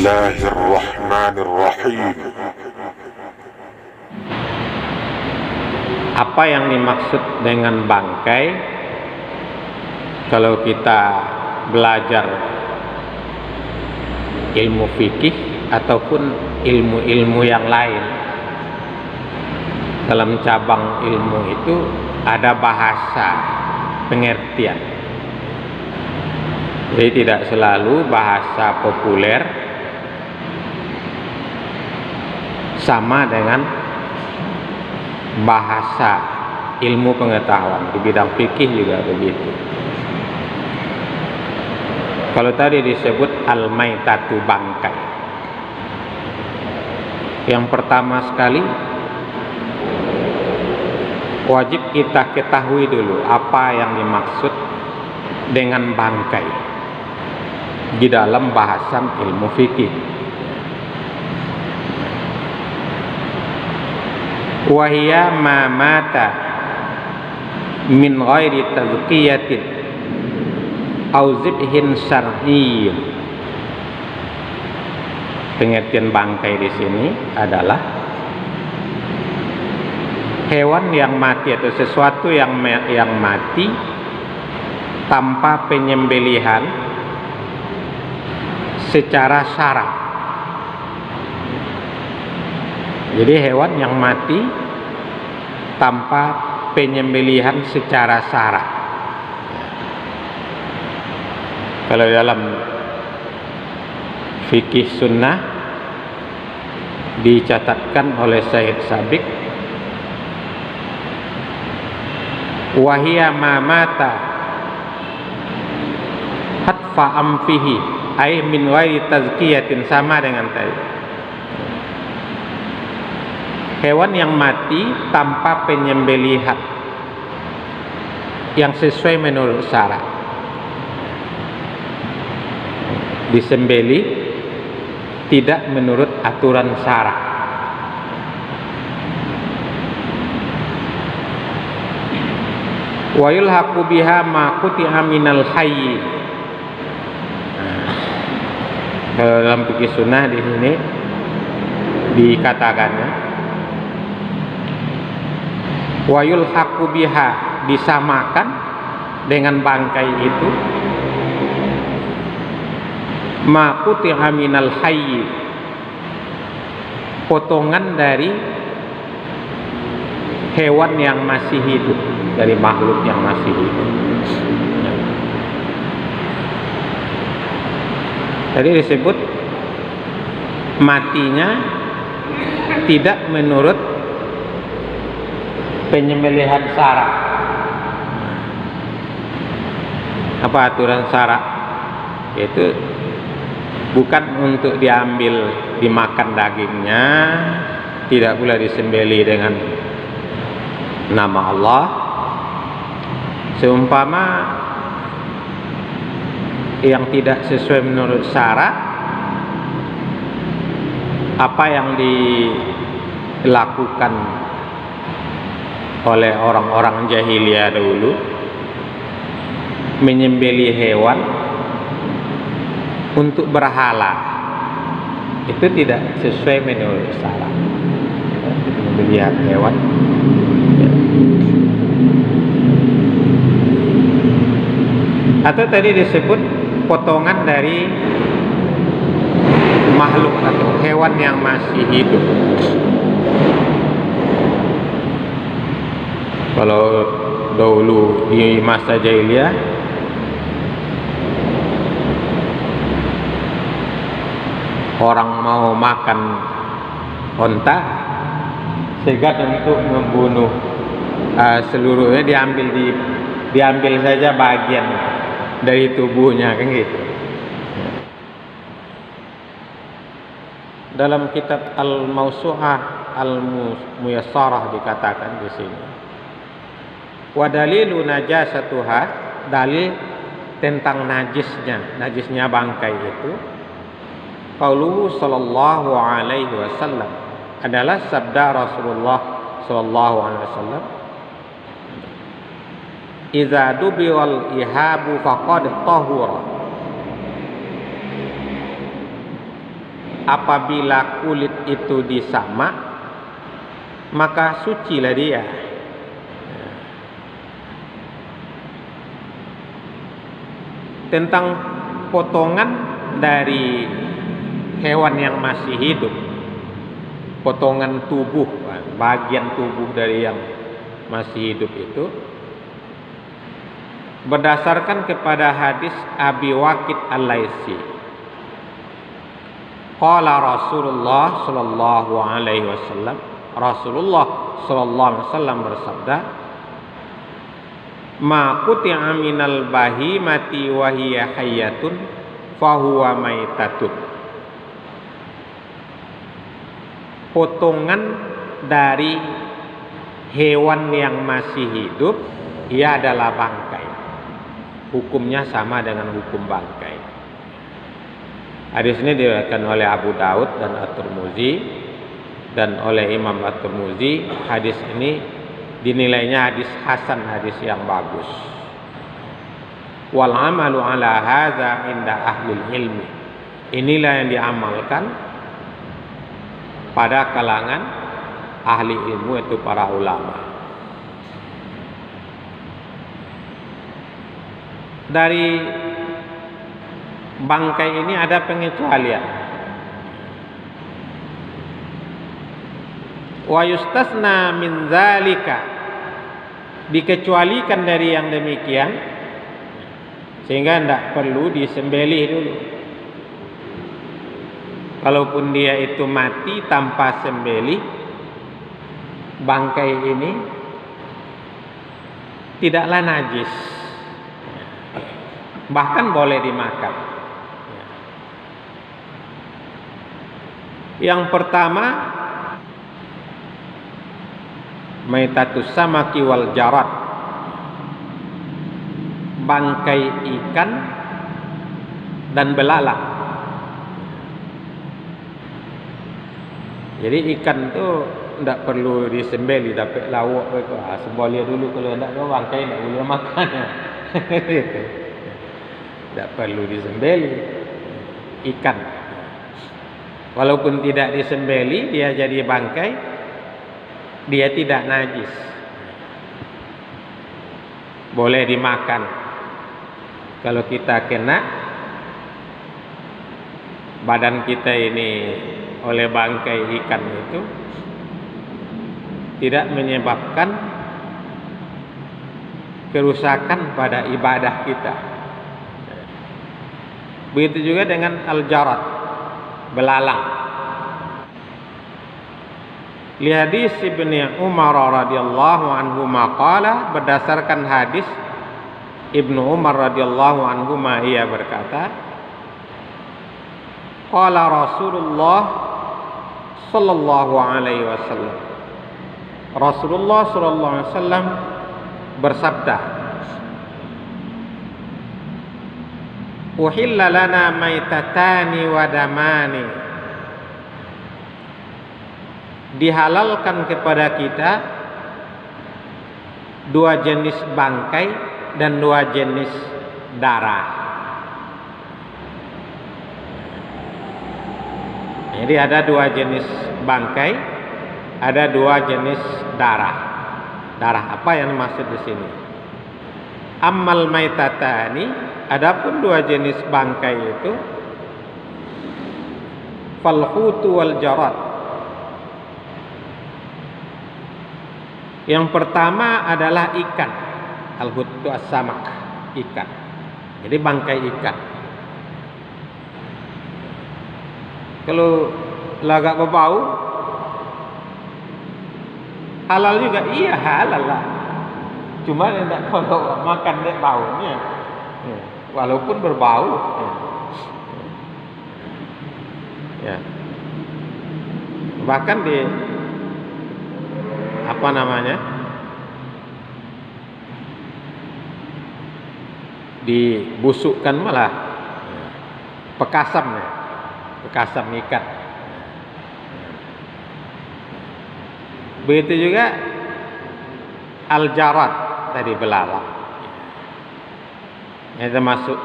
الله الرحمن الرحيم. Apa yang dimaksud dengan bangkai? Kalau kita belajar ilmu fikih ataupun ilmu-ilmu yang lain, dalam cabang ilmu itu ada bahasa pengertian. Jadi tidak selalu bahasa populer sama dengan bahasa ilmu pengetahuan. Di bidang fikih juga begitu. Kalau tadi disebut al-maitatu, bangkai, yang pertama sekali wajib kita ketahui dulu apa yang dimaksud dengan bangkai di dalam bahasan ilmu fikih. Wahia ma mata min ghairi tazkiyatin au zibhin syar'iyyin. Pengertian bangkai di sini adalah hewan yang mati atau sesuatu yang mati tanpa penyembelihan secara syara. Jadi hewan yang mati tanpa penyembelihan secara syara. Kalau dalam fikih sunnah dicatatkan oleh Syekh Sabiq, wahia ma mata hatfa amfihi ay min ghairi tazkiyatin, sama dengan tadi. Hewan yang mati tanpa penyembelihan yang sesuai menurut syarat. Disembelih tidak menurut aturan syarak. Wa yulhaqu biha ma quti'a minal hayy. Dalam fikih sunnah di sini dikatakannya wa yulhaqu biha, disamakan dengan bangkai itu ma quti'a minal hayy, potongan dari hewan yang masih hidup, dari makhluk yang masih hidup. Tadi disebut matinya tidak menurut penyembelihan syarak. Apa aturan syarak? Yaitu bukan untuk diambil dimakan dagingnya, tidak pula disembelih dengan nama Allah. Seumpama yang tidak sesuai menurut syarak, apa yang dilakukan oleh orang-orang jahiliyah dulu, menyembelih hewan untuk berhala, itu tidak sesuai menurut syarak. Menyembelih hewan atau tadi disebut potongan dari makhluk atau hewan yang masih hidup. Kalau dahulu di masa jahiliyah, orang mau makan onta, segat untuk membunuh seluruhnya, diambil saja bagian dari tubuhnya, kan gitu. Dalam kitab Al-Mawsu'ah Al-Muyassarah dikatakan di sini, wa dalilu najasatuha, dalil tentang najisnya bangkai itu, qauluhu sallallahu alaihi wasallam, adalah sabda Rasulullah sallallahu alaihi wasallam, idza dubiwal ihabu faqad tahura. apabila kulit itu disamak, maka sucilah dia. Tentang potongan dari hewan yang masih hidup, potongan tubuh, bagian tubuh dari yang masih hidup itu, berdasarkan kepada hadis Abi Waqid Al-Laitsi, qala Rasulullah sallallahu alaihi wasallam, Rasulullah sallallahu alaihi wasallam bersabda, ma quti'a minal bahimati wa hiya hayyatun fahuwa maitatun. Potongan dari hewan yang masih hidup, ia adalah bangkai. Hukumnya sama dengan hukum bangkai. Hadis ini diriwayatkan oleh Abu Daud dan At-Tirmidzi, dan oleh Imam At-Tirmidzi hadis ini dinilainya hadis hasan, hadis yang bagus. Wal amalu ala hadza inda ahli ilmi. Inilah yang diamalkan pada kalangan ahli ilmu, itu para ulama. Dari bangkai ini ada pengecualian. Wa yustasna min zalika, dikecualikan dari yang demikian, sehingga tidak perlu disembelih dulu. Kalaupun dia itu mati tanpa sembelih, bangkai ini tidaklah najis, bahkan boleh dimakan. Yang pertama, maitatus samaki wal jarat, bangkai ikan dan belalang. Jadi ikan itu tidak perlu disembelih, tapi lawak itu sembolia dulu. Kalau tidak, bangkai tidak boleh makan. Tidak perlu disembelih ikan. Walaupun tidak disembelih, dia jadi bangkai, dia tidak najis, boleh dimakan. Kalau kita kena badan kita ini oleh bangkai ikan itu, tidak menyebabkan kerusakan pada ibadah kita. Begitu juga dengan al-jarat, belalang. Li hadis Ibnu Umar radhiyallahu anhu maqala, berdasarkan hadis Ibnu Umar radhiyallahu anhu ia berkata, qala Rasulullah sallallahu alaihi wasallam, Rasulullah sallallahu alaihi wasallam bersabda, uhilla lana maitatani wa damani, dihalalkan kepada kita dua jenis bangkai dan dua jenis darah. Jadi ada dua jenis bangkai, ada dua jenis darah. Darah apa yang dimaksud di sini? Ammal maitatani, adapun dua jenis bangkai itu, fal hutu wal jarat. Yang pertama adalah ikan, al-hutu as-samak, ikan. Jadi bangkai ikan. Kalau agak berbau, halal juga, iya halal lah. Cuma tidak kalau makan dek baunya, walaupun berbau. Ya. Bahkan di apa namanya, dibusukkan malah pekasam ikan. Begitu juga al-jarat, tadi belalang. Ini termasuk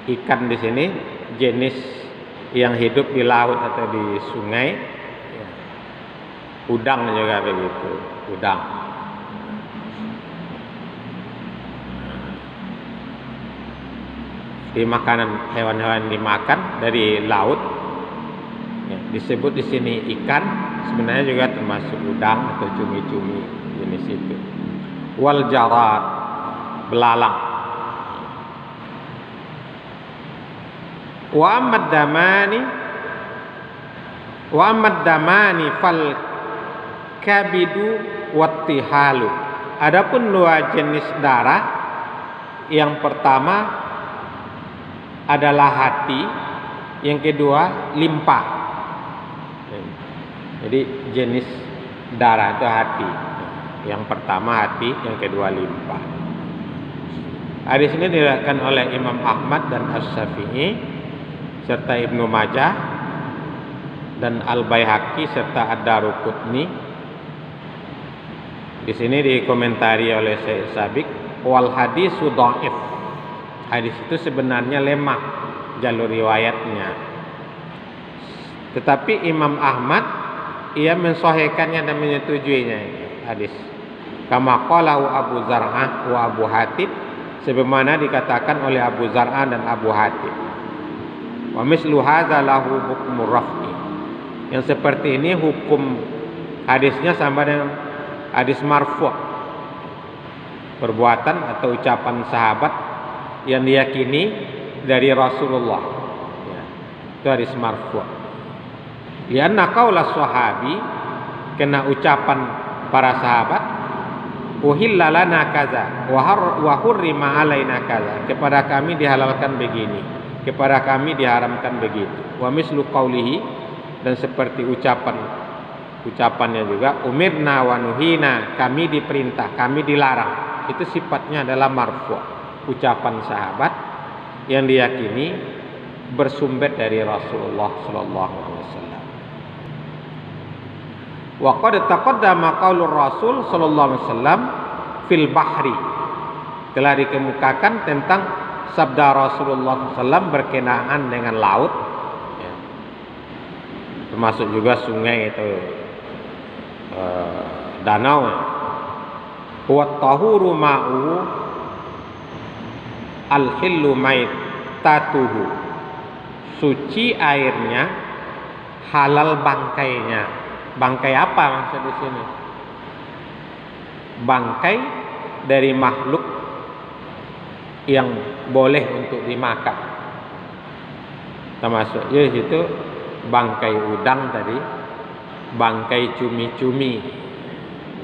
ikan di sini jenis yang hidup di laut atau di sungai. Udang juga begitu, udang. Di makanan hewan-hewan dimakan dari laut, ya, disebut di sini ikan, sebenarnya juga termasuk udang atau cumi-cumi jenis itu. Wal jarad, belalang. Wa amad damani fal kabidu wattihalu. Adapun dua jenis darah, yang pertama adalah hati, yang kedua limpa. Jadi jenis darah itu hati. Yang pertama hati, yang kedua limpa. Hadis ini diriwayatkan oleh Imam Ahmad dan As-Syafi'i serta Ibnu Majah dan Al-Baihaqi serta Ad-Daruqutni. Di sini dikomentari oleh Syekh Sabiq, wal hadisu dhaif. Hadis itu sebenarnya lemah jalur riwayatnya. Tetapi Imam Ahmad ia mensahihkannya dan menyetujuinya hadis. Kama qalahu Abu Zar'ah wa Abu Hatib, sebagaimana dikatakan oleh Abu Zar'ah dan Abu Hatib. Wa mislu hadza lahu hukmur raf'i. Yang seperti ini hukum hadisnya sama dengan hadis marfu'. Perbuatan atau ucapan sahabat yang diyakini dari Rasulullah, ya, itu hadis marfu'. Lianna qaula sahabi, kena ucapan para sahabat, uhilla lana kaza wa hurrima alaina kaza, kepada kami dihalalkan begini, kepada kami diharamkan begitu. Wa mislu qaulihi, dan seperti ucapannya juga, umirna wa nuhina, kami diperintah, kami dilarang. Itu sifatnya adalah marfu'. Ucapan sahabat yang diyakini bersumber dari Rasulullah sallallahu alaihi wasallam. Wa qad taqaddama qaulur Rasul sallallahu alaihi wasallam fil bahri. Telah dikemukakan tentang sabda Rasulullah sallallahu berkenaan dengan laut, ya. Termasuk juga sungai itu, danau. Wa tahuru ma'u al-hillu maitatuhu, suci airnya, halal bangkainya. Bangkai apa maksud di sini? Bangkai dari makhluk yang boleh untuk dimakan. Termasuk ya itu bangkai udang tadi, bangkai cumi-cumi,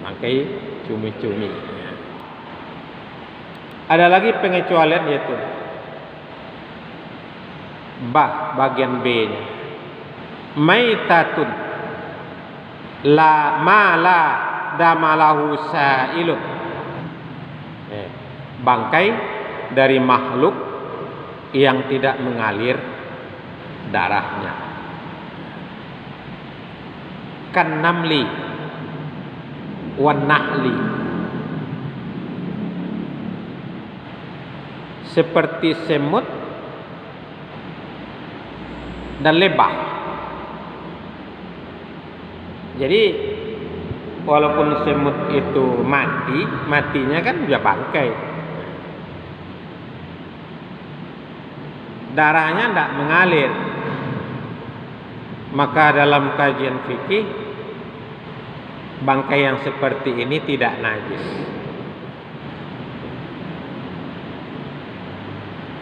bangkai cumi-cumi. Ada lagi pengecualian, yaitu bagian B-nya. Maitatun la mala damalahu sa'ilun. Bangkai dari makhluk yang tidak mengalir darahnya. Kan namli wan nahli, seperti semut dan lebah. Jadi walaupun semut itu matinya kan juga bangkai, darahnya tidak mengalir. Maka dalam kajian fikih, bangkai yang seperti ini tidak najis.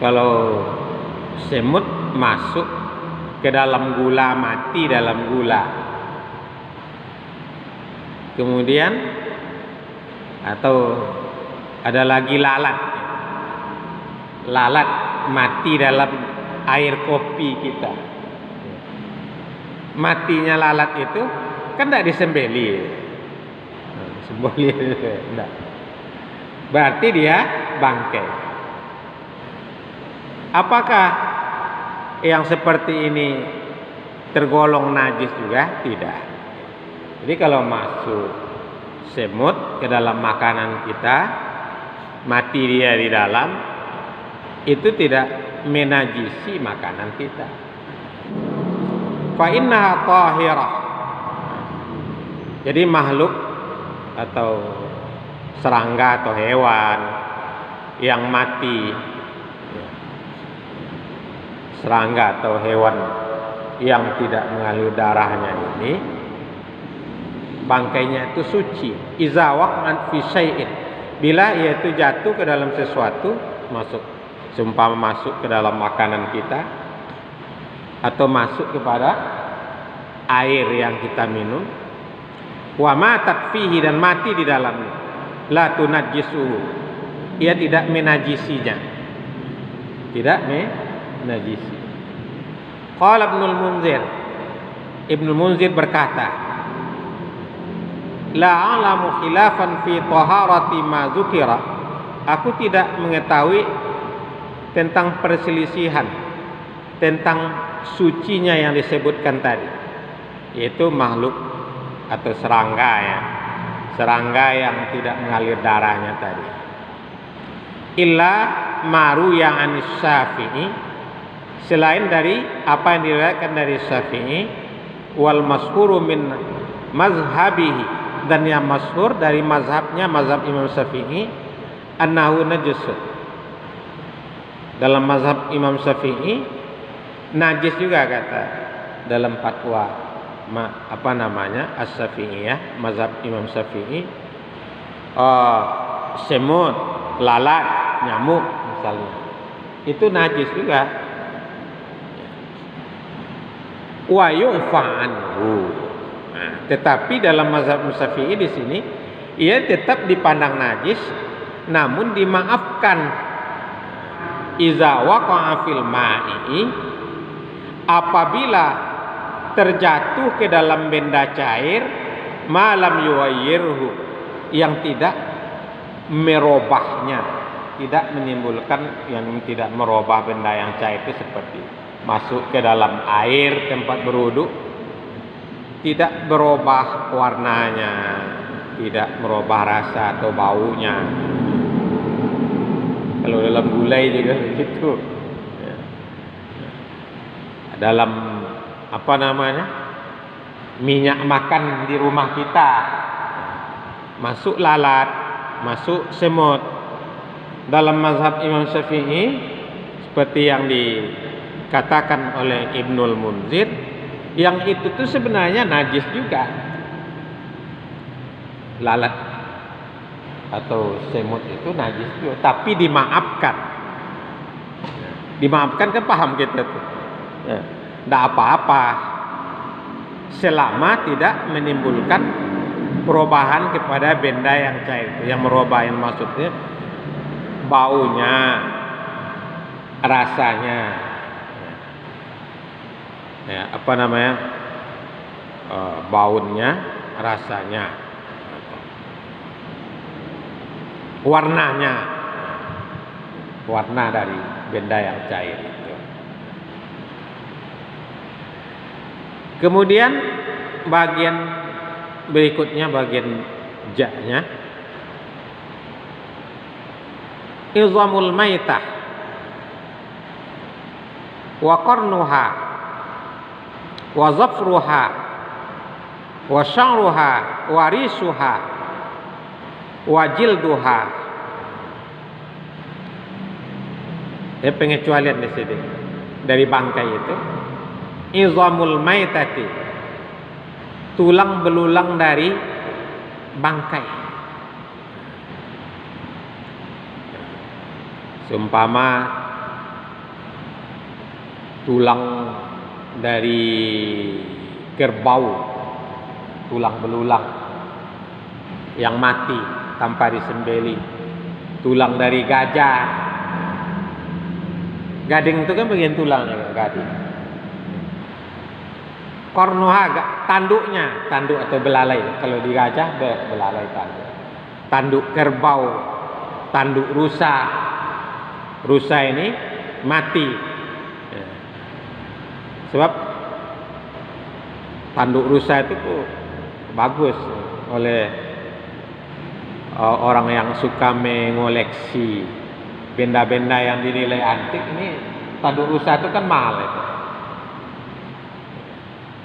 Kalau semut masuk ke dalam gula, mati dalam gula, kemudian atau ada lagi lalat mati dalam air kopi kita, matinya lalat itu kan tidak disembelih, enggak, berarti dia bangkai. Apakah yang seperti ini tergolong najis juga? Tidak. Jadi kalau masuk semut ke dalam makanan kita, mati dia di dalam, itu tidak menajisi makanan kita. fa innaha tahirah. Jadi makhluk atau serangga atau hewan yang mati, serangga atau hewan yang tidak mengalir darahnya ini, bangkainya itu suci. Iza waqa'at fi syai'in, bila ia itu jatuh ke dalam sesuatu, masuk, seumpama masuk ke dalam makanan kita atau masuk kepada air yang kita minum, wa matat fihi, dan mati di dalamnya, la tunajjisuhu, ia tidak menajisinya, tidak menajisi. Qala Ibnul Munzir, Ibnul Munzir berkata, la a'lamu khilafan fi taharati ma dzukira, aku tidak mengetahui tentang perselisihan tentang sucinya yang disebutkan tadi, yaitu makhluk atau serangga, ya, serangga yang tidak mengalir darahnya tadi. Illa maru yang anis Syafi'i, selain dari apa yang diriwayatkan dari Syafi'i, wal mashhuru min mazhabihi, dan yang masyhur dari mazhabnya, mazhab Imam Syafi'i, annahu najasun. Dalam mazhab Imam Syafi'i najis juga, kata dalam fatwa As-Syafi'iyah, mazhab Imam Syafi'i, semut, lalat, nyamuk misalnya, itu najis juga. Wa yu'fa'anhu. Nah, tetapi dalam mazhab Syafi'i di sini ia tetap dipandang najis, namun dimaafkan. Iza waqa'a fil ma'i, apabila terjatuh ke dalam benda cair, malam yuwayyirhu, yang tidak merubahnya, tidak menimbulkan, yang tidak merubah benda yang cair itu, seperti masuk ke dalam air tempat berwudu, tidak berubah warnanya, tidak merubah rasa atau baunya. Kalau dalam gulai juga begitu, ya. Dalam minyak makan di rumah kita, masuk lalat, masuk semut. Dalam mazhab Imam Syafi'i, seperti yang dikatakan oleh Ibnul Munzir, yang itu tuh sebenarnya najis juga, lalat atau semut itu najis juga, tapi dimaafkan. Dimaafkan, kan paham kita tuh, ya, tidak apa-apa selama tidak menimbulkan perubahan kepada benda yang cair itu. Yang merubah, yang maksudnya baunya, rasanya, ya, baunya, rasanya, warnanya, warna dari benda yang cair itu. Kemudian bagian berikutnya, bagian ja-nya, izamul maitah wa qarnuha wa zafruha wa sya'ruha wa risuha wa jilduha. Pengecualian di sini dari bangkai itu, izamul maitati, tulang belulang dari bangkai. Seumpama tulang dari kerbau, tulang belulang yang mati tanpa disembelih, tulang dari gajah, gading itu kan bagian tulangnya, gading. Kornuha, tanduknya, tanduk atau belalai. Kalau di gajah belalai tanduk. Tanduk kerbau, tanduk rusa. Rusa ini mati. Sebab tanduk rusa itu bagus oleh orang yang suka mengoleksi benda-benda yang dinilai antik. Ini tanduk rusa itu kan mahal itu.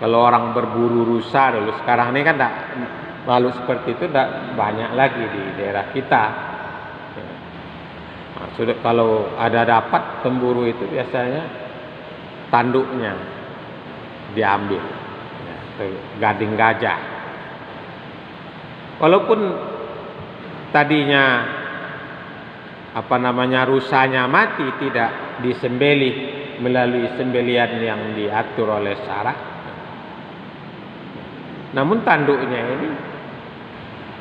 Kalau orang berburu rusa dulu, sekarang ini kan makhluk seperti itu tidak banyak lagi di daerah kita. Nah, sudah kalau ada dapat pemburu itu biasanya tanduknya diambil, ya, gading gajah. Walaupun tadinya rusanya mati, tidak disembelih melalui sembelihan yang diatur oleh syarak, namun tanduknya ini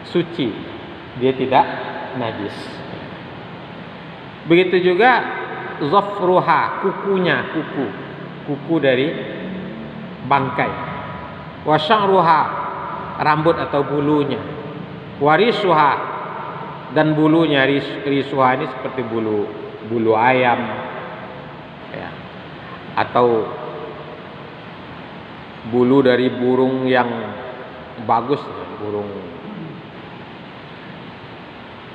suci, dia tidak najis. Begitu juga zafruha, kuku dari bangkai, wa sya'ruha, rambut atau bulunya, warisuha, dan bulunya. Risuha ini seperti bulu ayam, ya, atau bulu dari burung yang bagus, burung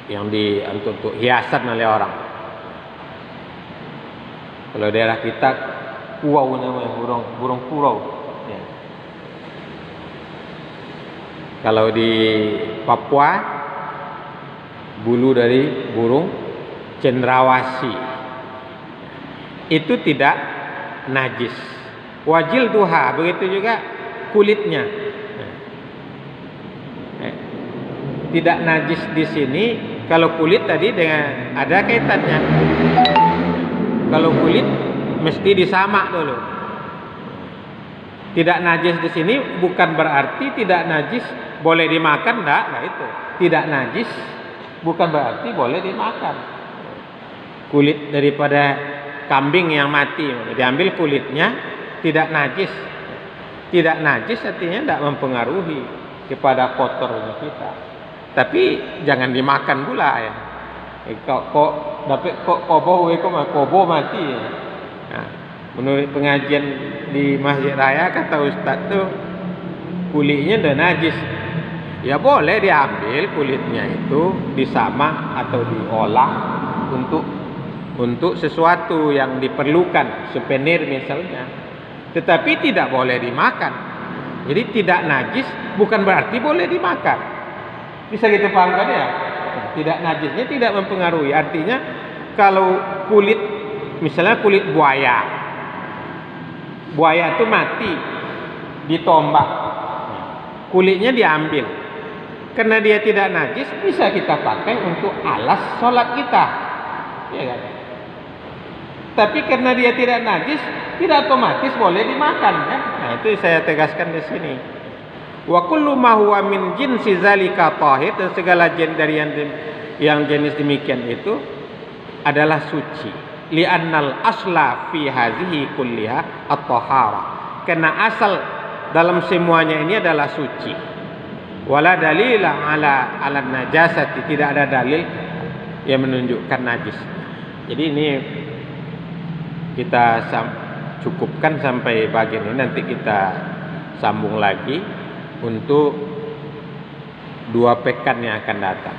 yang untuk hiasan oleh orang. Kalau daerah kita kuau namanya, burung kurau, ya. Kalau di Papua bulu dari burung cendrawasih itu tidak najis. Wajil duha, begitu juga kulitnya. Tidak najis di sini. Kalau kulit tadi dengan ada kaitannya. Kalau kulit mesti disamak dulu. Tidak najis di sini bukan berarti tidak najis boleh dimakan, enggak. Nah itu tidak najis bukan berarti boleh dimakan. Kulit daripada kambing yang mati diambil kulitnya, tidak najis. Tidak najis artinya tidak mempengaruhi kepada kotornya kita. Tapi jangan dimakan pula, ya. Kok kobo mati. Ya. Nah, menurut pengajian di Masjid Raya kata Ustadz tuh kulitnya udah najis. Ya boleh diambil kulitnya itu disamak atau diolah untuk sesuatu yang diperlukan, souvenir misalnya. Tetapi tidak boleh dimakan. Jadi tidak najis bukan berarti boleh dimakan. Bisa gitu paham kan ya? Tidak najisnya tidak mempengaruhi. Artinya kalau kulit, misalnya kulit buaya itu mati, ditombak, kulitnya diambil. Karena dia tidak najis, bisa kita pakai untuk alas sholat kita, ya kan? Tapi karena dia tidak najis, tidak otomatis boleh dimakan, kan? Nah itu saya tegaskan di sini. Wa kullu ma huwa min jinsi zalika tahir, dan segala jenis dari yang jenis demikian itu adalah suci. Li'annal asla fi hadhihi kulliha at-tahara. Karena asal dalam semuanya ini adalah suci. Wala dalila ala najasati, tidak ada dalil yang menunjukkan najis. Jadi ini kita cukupkan sampai bagian ini, nanti kita sambung lagi untuk 2 pekan yang akan datang.